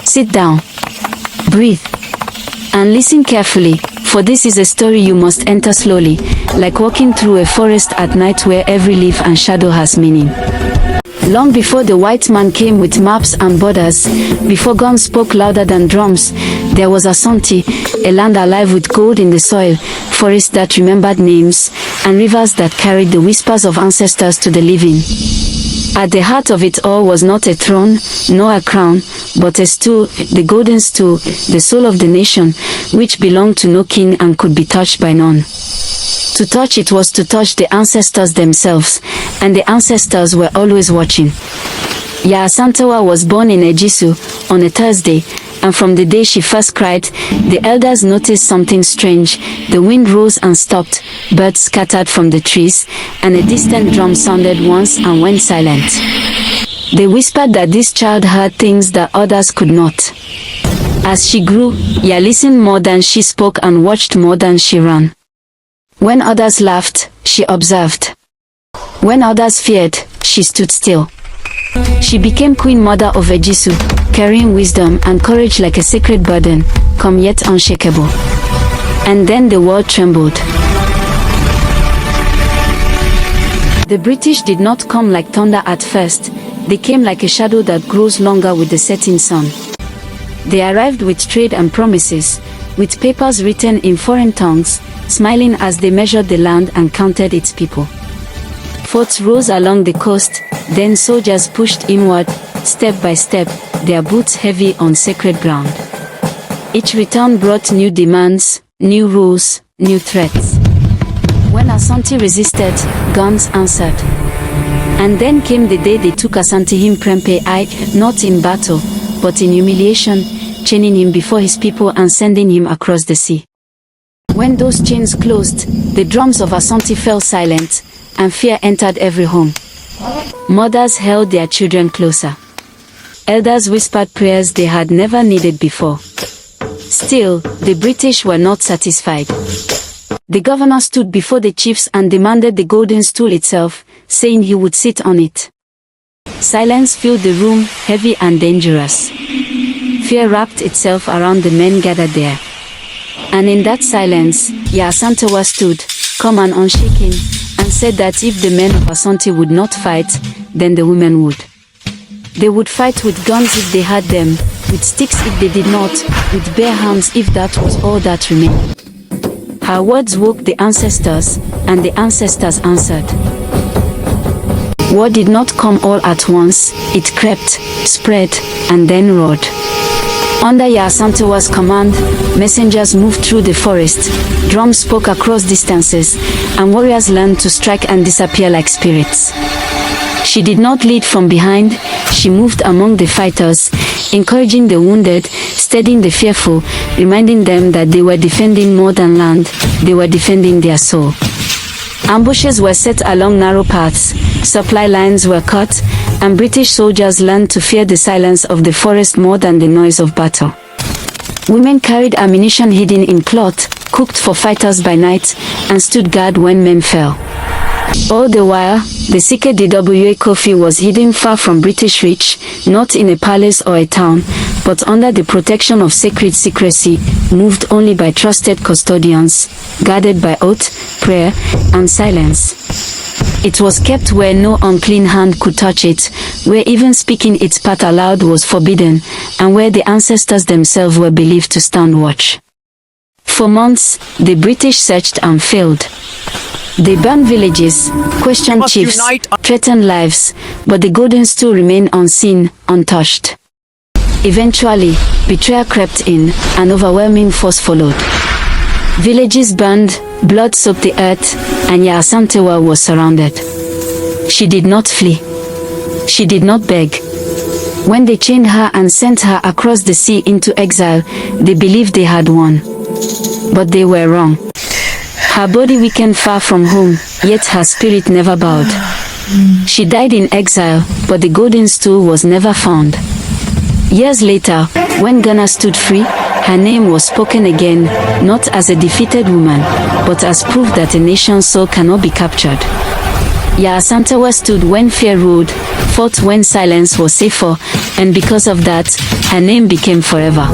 Sit down. Breathe. And listen carefully, for this is a story you must enter slowly, like walking through a forest at night where every leaf and shadow has meaning. Long before the white man came with maps and borders, before guns spoke louder than drums, there was Asante, a land alive with gold in the soil, forests that remembered names, and rivers that carried the whispers of ancestors to the living. At the heart of it all was not a throne, nor a crown, but a stool, the Golden Stool, the soul of the nation, which belonged to no king and could be touched by none. To touch it was to touch the ancestors themselves, and the ancestors were always watching. Yaa Asantewaa was born in Ejisu on a Thursday, and from the day she first cried, the elders noticed something strange. The wind rose and stopped, birds scattered from the trees, and a distant drum sounded once and went silent. They whispered that this child heard things that others could not. As she grew, Yaa listened more than she spoke and watched more than she ran. When others laughed, she observed. When others feared, she stood still. She became Queen Mother of Ejisu, carrying wisdom and courage like a sacred burden, calm yet unshakable. And then the world trembled. The British did not come like thunder at first. They came like a shadow that grows longer with the setting sun. They arrived with trade and promises, with papers written in foreign tongues, smiling as they measured the land and counted its people. Forts rose along the coast, then soldiers pushed inward, step by step, their boots heavy on sacred ground. Each return brought new demands, new rules, new threats. When Asante resisted, guns answered. And then came the day they took Asante him Prempe I, not in battle, but in humiliation, chaining him before his people and sending him across the sea. When those chains closed, the drums of Asante fell silent, and fear entered every home. Mothers held their children closer. Elders whispered prayers they had never needed before. Still, the British were not satisfied. The governor stood before the chiefs and demanded the Golden Stool itself, saying he would sit on it. Silence filled the room, heavy and dangerous. Fear wrapped itself around the men gathered there. And in that silence, Yaa Asantewaa stood, calm and unshaken, and said that if the men of Asante would not fight, then the women would. They would fight with guns if they had them, with sticks if they did not, with bare hands if that was all that remained. Her words woke the ancestors, and the ancestors answered. War did not come all at once, it crept, spread, and then roared. Under Yaa Asantewaa's command, messengers moved through the forest, drums spoke across distances, and warriors learned to strike and disappear like spirits. She did not lead from behind, she moved among the fighters, encouraging the wounded, steadying the fearful, reminding them that they were defending more than land, they were defending their soul. Ambushes were set along narrow paths, supply lines were cut, and British soldiers learned to fear the silence of the forest more than the noise of battle. Women carried ammunition hidden in cloth, cooked for fighters by night, and stood guard when men fell. All the while, the CKDWA coffee was hidden far from British reach, not in a palace or a town, but under the protection of sacred secrecy, moved only by trusted custodians, guarded by oath, prayer, and silence. It was kept where no unclean hand could touch it, where even speaking its part aloud was forbidden, and where the ancestors themselves were believed to stand watch. For months, the British searched and failed. They burned villages, questioned chiefs, threatened lives, but the Golden Stool remained unseen, untouched. Eventually, betrayal crept in, and overwhelming force followed. Villages burned, blood soaked the earth, and Yaa Asantewaa was surrounded. She did not flee. She did not beg. When they chained her and sent her across the sea into exile, they believed they had won. But they were wrong. Her body weakened far from home, yet her spirit never bowed. She died in exile, but the Golden Stool was never found. Years later, when Ghana stood free, her name was spoken again, not as a defeated woman, but as proof that a nation's soul cannot be captured. Yaa Asantewaa stood when fear ruled, fought when silence was safer, and because of that, her name became forever.